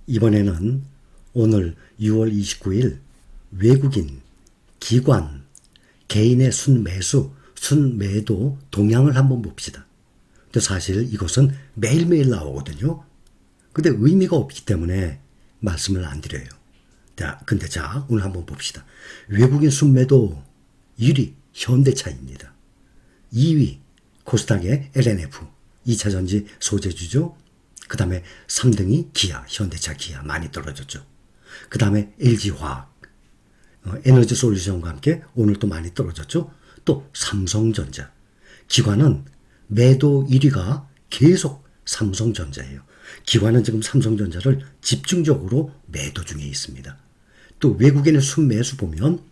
이번에는 오늘 6월 29일 외국인, 기관, 개인의 순매수, 순매도 동향을 한번 봅시다. 근데 사실 이것은 매일매일 나오거든요. 근데 의미가 없기 때문에 말씀을 안 드려요. 근데 오늘 한번 봅시다. 외국인 순매도 1위 현대차입니다. 2위 코스닥의 LNF 2차전지 소재주죠. 그 다음에 3등이 기아, 현대차 기아 많이 떨어졌죠. 그 다음에 LG화학, 에너지솔루션과 함께 오늘 또 많이 떨어졌죠. 또 삼성전자. 기관은 매도 1위가 계속 삼성전자예요. 기관은 지금 삼성전자를 집중적으로 매도 중에 있습니다. 또 외국인의 순매수 보면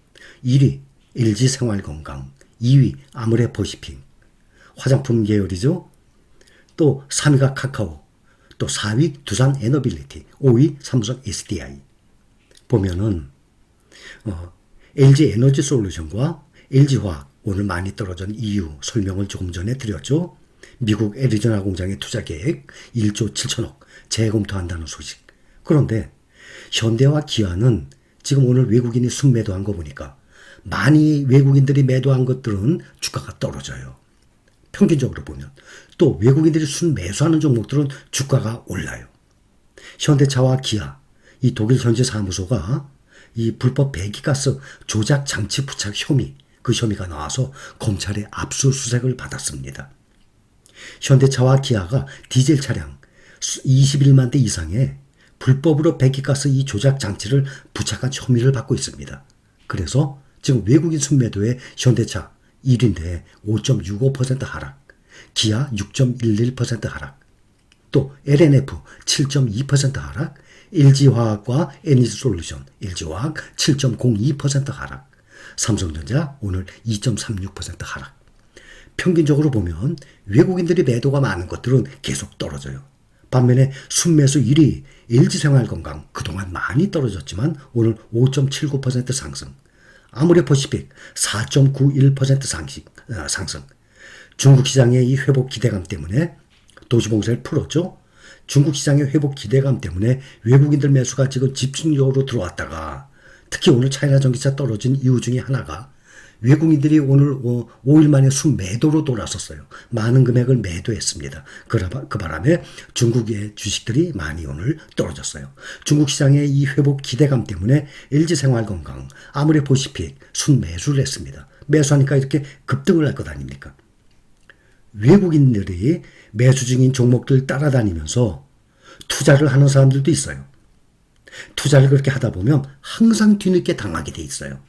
1위 LG생활건강, 2위 아모레퍼시픽, 화장품 계열이죠. 또 3위가 카카오, 또 4위 두산에너빌리티, 5위 삼성 SDI. 보면은 LG 에너지솔루션과 LG화학 오늘 많이 떨어진 이유 설명을 조금 전에 드렸죠. 미국 애리조나 공장의 투자 계획 1조 7천억 재검토한다는 소식. 그런데 현대와 기아는 지금 오늘 외국인이 순매도한 거 보니까 많이 외국인들이 매도한 것들은 주가가 떨어져요. 평균적으로 보면. 또 외국인들이 순매수하는 종목들은 주가가 올라요. 현대차와 기아, 이 독일 현지 사무소가 이 불법 배기가스 조작 장치 부착 혐의, 그 혐의가 나와서 검찰의 압수수색을 받았습니다. 현대차와 기아가 디젤 차량 21만 대 이상의 불법으로 배기가스 이 조작 장치를 부착한 혐의를 받고 있습니다. 그래서 지금 외국인 순매도에 현대차 1위인데 5.65% 하락, 기아 6.11% 하락, 또 LNF 7.2% 하락, LG화학과 에너지솔루션, LG화학 7.02% 하락, 삼성전자 오늘 2.36% 하락. 평균적으로 보면 외국인들이 매도가 많은 것들은 계속 떨어져요. 반면에 순매수 1위 LG생활건강 그동안 많이 떨어졌지만 오늘 5.79% 상승, 아모레퍼시픽 4.91% 상승. 중국 시장의 이 회복 기대감 때문에 도시봉쇄를 풀었죠. 중국 시장의 회복 기대감 때문에 외국인들 매수가 지금 집중적으로 들어왔다가 특히 오늘 차이나 전기차 떨어진 이유 중에 하나가 외국인들이 오늘 5일 만에 순매도로 돌아섰어요. 많은 금액을 매도했습니다. 그 바람에 중국의 주식들이 많이 오늘 떨어졌어요. 중국 시장의 이 회복 기대감 때문에 LG생활건강, 아모레퍼시픽 순매수를 했습니다. 매수하니까 이렇게 급등을 할 것 아닙니까? 외국인들이 매수 중인 종목들 따라다니면서 투자를 하는 사람들도 있어요. 투자를 그렇게 하다 보면 항상 뒤늦게 당하게 돼 있어요.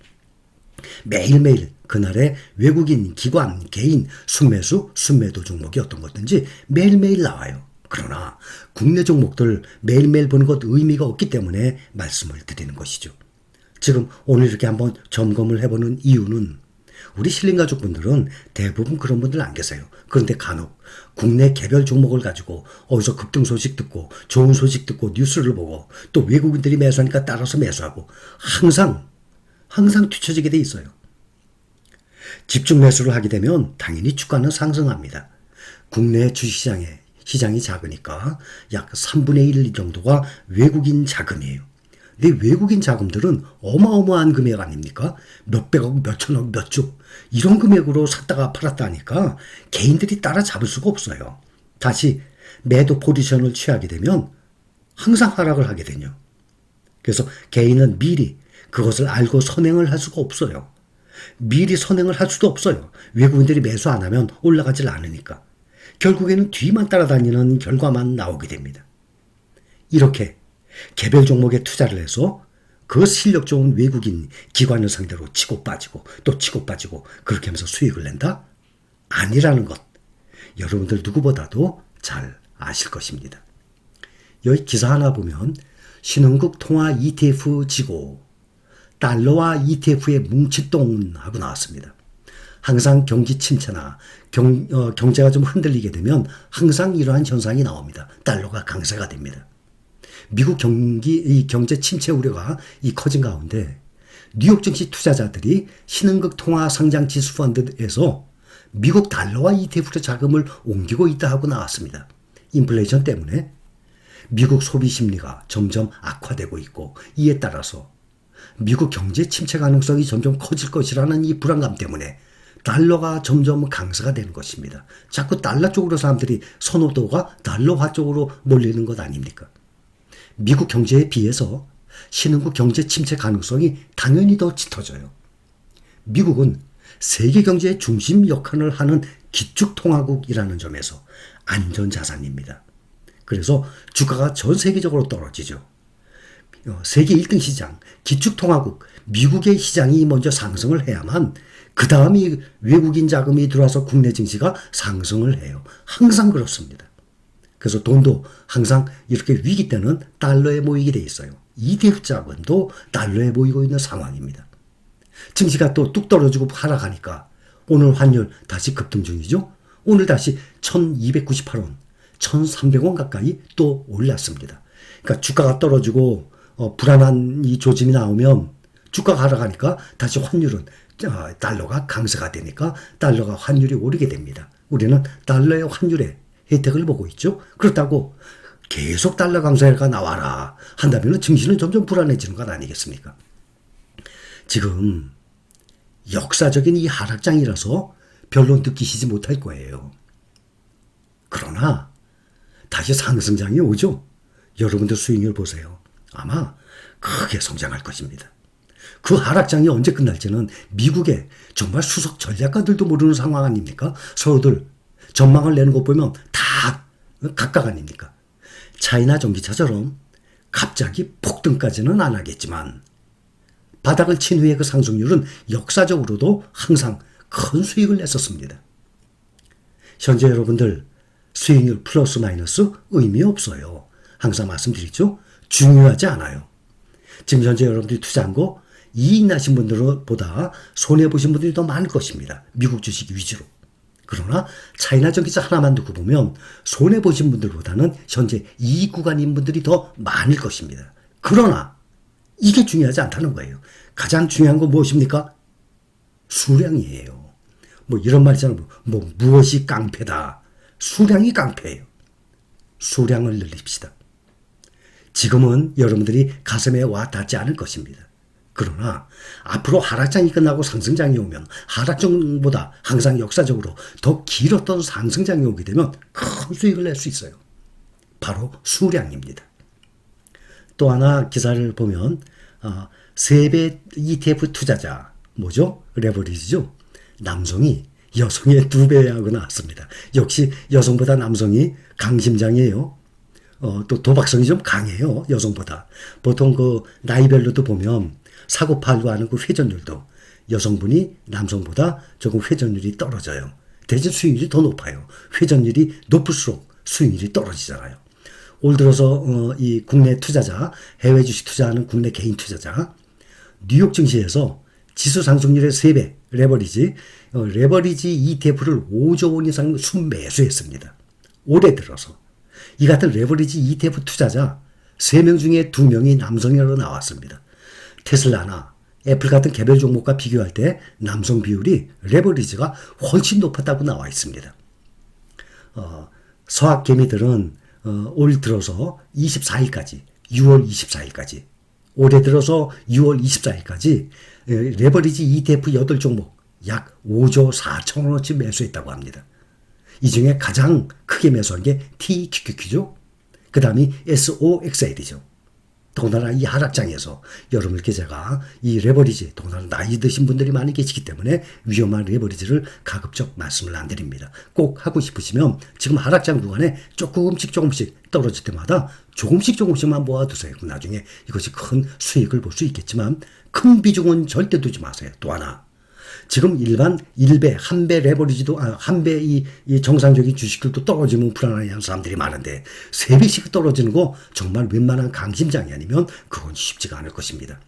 매일매일 그날의 외국인, 기관, 개인, 순매수, 순매도 종목이 어떤 것든지 매일매일 나와요. 그러나 국내 종목들 매일매일 보는 것 의미가 없기 때문에 말씀을 드리는 것이죠. 지금 오늘 이렇게 한번 점검을 해보는 이유는 우리 실린 가족분들은 대부분 그런 분들 안 계세요. 그런데 간혹 국내 개별 종목을 가지고 어디서 급등 소식 듣고 좋은 소식 듣고 뉴스를 보고 또 외국인들이 매수하니까 따라서 매수하고 항상 뒤처지게 돼 있어요. 집중 매수를 하게 되면 당연히 주가는 상승합니다. 국내 주식시장이 작으니까 약 3분의 1 정도가 외국인 자금이에요. 근데 외국인 자금들은 어마어마한 금액 아닙니까? 몇백억, 몇천억, 몇조 이런 금액으로 샀다가 팔았다 하니까 개인들이 따라잡을 수가 없어요. 다시 매도 포지션을 취하게 되면 항상 하락을 하게 되죠. 그래서 개인은 미리 그것을 알고 선행을 할 수가 없어요. 미리 선행을 할 수도 없어요. 외국인들이 매수 안 하면 올라가질 않으니까. 결국에는 뒤만 따라다니는 결과만 나오게 됩니다. 이렇게 개별 종목에 투자를 해서 그 실력 좋은 외국인 기관을 상대로 치고 빠지고 또 치고 빠지고 그렇게 하면서 수익을 낸다? 아니라는 것 여러분들 누구보다도 잘 아실 것입니다. 여기 기사 하나 보면 신흥국 통화 ETF 지고 달러와 ETF의 뭉칫돈 하고 나왔습니다. 항상 경기 침체나 경제가 좀 흔들리게 되면 항상 이러한 현상이 나옵니다. 달러가 강세가 됩니다. 미국 경제 침체 우려가 커진 가운데 뉴욕 증시 투자자들이 신흥국 통화 상장 지수 펀드에서 미국 달러와 ETF로 자금을 옮기고 있다 하고 나왔습니다. 인플레이션 때문에 미국 소비 심리가 점점 악화되고 있고, 이에 따라서 미국 경제 침체 가능성이 점점 커질 것이라는 이 불안감 때문에 달러가 점점 강세가 되는 것입니다. 자꾸 달러 쪽으로 사람들이 선호도가 달러화 쪽으로 몰리는 것 아닙니까? 미국 경제에 비해서 신흥국 경제 침체 가능성이 당연히 더 짙어져요. 미국은 세계 경제의 중심 역할을 하는 기축통화국이라는 점에서 안전자산입니다. 그래서 주가가 전 세계적으로 떨어지죠. 세계 1등 시장, 기축통화국, 미국의 시장이 먼저 상승을 해야만 그 다음이 외국인 자금이 들어와서 국내 증시가 상승을 해요. 항상 그렇습니다. 그래서 돈도 항상 이렇게 위기 때는 달러에 모이게 돼 있어요. ETF 자금도 달러에 모이고 있는 상황입니다. 증시가 또 뚝 떨어지고 하락하니까 오늘 환율 다시 급등 중이죠. 오늘 다시 1298원, 1300원 가까이 또 올랐습니다. 그러니까 주가가 떨어지고 불안한 이 조짐이 나오면 주가가 하락하니까 다시 환율은 달러가 강세가 되니까 달러가 환율이 오르게 됩니다. 우리는 달러의 환율의 혜택을 보고 있죠. 그렇다고 계속 달러 강세가 나와라 한다면 증시는 점점 불안해지는 것 아니겠습니까? 지금 역사적인 이 하락장이라서 별로 느끼시지 못할 거예요. 그러나 다시 상승장이 오죠. 여러분들 수익률 보세요. 아마 크게 성장할 것입니다. 그 하락장이 언제 끝날지는 미국의 정말 수석 전략가들도 모르는 상황 아닙니까? 서로들 전망을 내는 것 보면 다 각각 아닙니까? 차이나 전기차처럼 갑자기 폭등까지는 안 하겠지만 바닥을 친 후에 그 상승률은 역사적으로도 항상 큰 수익을 냈었습니다. 현재 여러분들 수익률 플러스 마이너스 의미 없어요. 항상 말씀드리죠. 중요하지 않아요. 지금 현재 여러분들이 투자한 거 이익 나신 분들보다 손해보신 분들이 더 많을 것입니다. 미국 주식 위주로. 그러나 차이나 전기차 하나만 두고 보면 손해보신 분들보다는 현재 이익 구간인 분들이 더 많을 것입니다. 그러나 이게 중요하지 않다는 거예요. 가장 중요한 건 무엇입니까? 수량이에요. 뭐 이런 말 있잖아요. 뭐 무엇이 깡패다. 수량이 깡패예요. 수량을 늘립시다. 지금은 여러분들이 가슴에 와 닿지 않을 것입니다. 그러나 앞으로 하락장이 끝나고 상승장이 오면 하락장보다 항상 역사적으로 더 길었던 상승장이 오게 되면 큰 수익을 낼 수 있어요. 바로 수량입니다. 또 하나 기사를 보면 세배 ETF 투자자 뭐죠? 레버리지죠. 남성이 여성의 2배에 하고 나왔습니다. 역시 여성보다 남성이 강심장이에요. 또 도박성이 좀 강해요. 여성보다. 보통 그 나이별로도 보면 사고 팔고 하는 그 회전율도 여성분이 남성보다 조금 회전율이 떨어져요. 대신 수익률이 더 높아요. 회전율이 높을수록 수익률이 떨어지잖아요. 올 들어서 이 국내 투자자, 해외 주식 투자하는 국내 개인 투자자, 뉴욕 증시에서 지수 상승률의 3배 레버리지 ETF를 5조 원 이상 순매수했습니다. 올해 들어서. 이 같은 레버리지 ETF 투자자 3명 중에 2명이 남성으로 나왔습니다. 테슬라나 애플 같은 개별 종목과 비교할 때 남성 비율이 레버리지가 훨씬 높았다고 나와 있습니다. 서학 개미들은 올 들어서 24일까지 6월 24일까지 올해 들어서 6월 24일까지 레버리지 ETF 8종목 약 5조 4천 원어치 매수했다고 합니다. 이 중에 가장 크게 매수한 게 TQQQ죠. 그 다음이 SOXL이죠. 더군다나 이 하락장에서 여러분께 제가 이 레버리지, 더군다나 나이 드신 분들이 많이 계시기 때문에 위험한 레버리지를 가급적 말씀을 안 드립니다. 꼭 하고 싶으시면 지금 하락장 구간에 조금씩 떨어질 때마다 조금씩만 모아두세요. 나중에 이것이 큰 수익을 볼 수 있겠지만 큰 비중은 절대 두지 마세요. 또 하나. 지금 일반 1배, 1배 레버리지도, 1배 이 정상적인 주식들도 떨어지면 불안해하는 사람들이 많은데 3배씩 떨어지는 거 정말 웬만한 강심장이 아니면 그건 쉽지가 않을 것입니다.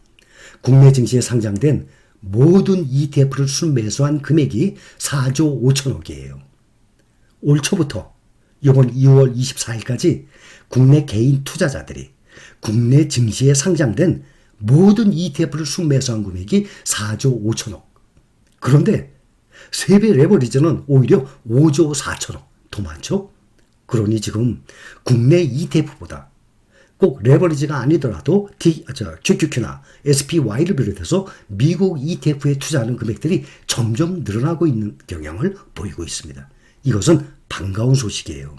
국내 증시에 상장된 모든 ETF를 순매수한 금액이 4조 5천억이에요. 올 초부터 이번 2월 24일까지 국내 개인 투자자들이 국내 증시에 상장된 모든 ETF를 순매수한 금액이 4조 5천억. 그런데 3배 레버리지는 오히려 5조 4천억 더 많죠? 그러니 지금 국내 ETF보다 꼭 레버리지가 아니더라도 QQQ나 SPY를 비롯해서 미국 ETF에 투자하는 금액들이 점점 늘어나고 있는 경향을 보이고 있습니다. 이것은 반가운 소식이에요.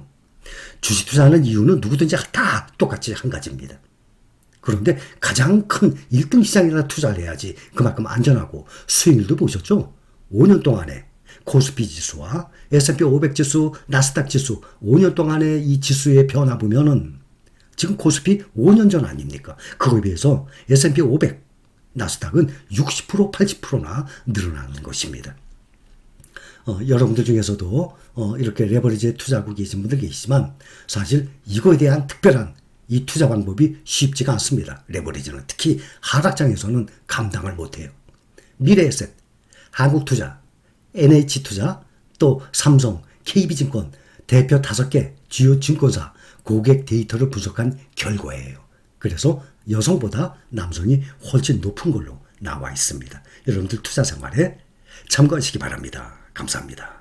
주식 투자하는 이유는 누구든지 다 똑같이 한 가지입니다. 그런데 가장 큰 1등 시장에다 투자를 해야지 그만큼 안전하고 수익률도 보셨죠? 5년 동안에 코스피 지수와 S&P 500 지수, 나스닥 지수 5년 동안의 이 지수의 변화 보면은 지금 코스피 5년 전 아닙니까? 그거에 비해서 S&P 500, 나스닥은 60%, 80%나 늘어나는 것입니다. 여러분들 중에서도 이렇게 레버리지에 투자하고 계신 분들 계시지만 사실 이거에 대한 특별한 이 투자 방법이 쉽지가 않습니다. 레버리지는 특히 하락장에서는 감당을 못해요. 미래에셋, 한국투자, NH투자, 또 삼성, KB증권 대표 5개 주요 증권사 고객 데이터를 분석한 결과예요. 그래서 여성보다 남성이 훨씬 높은 걸로 나와 있습니다. 여러분들 투자 생활에 참고하시기 바랍니다. 감사합니다.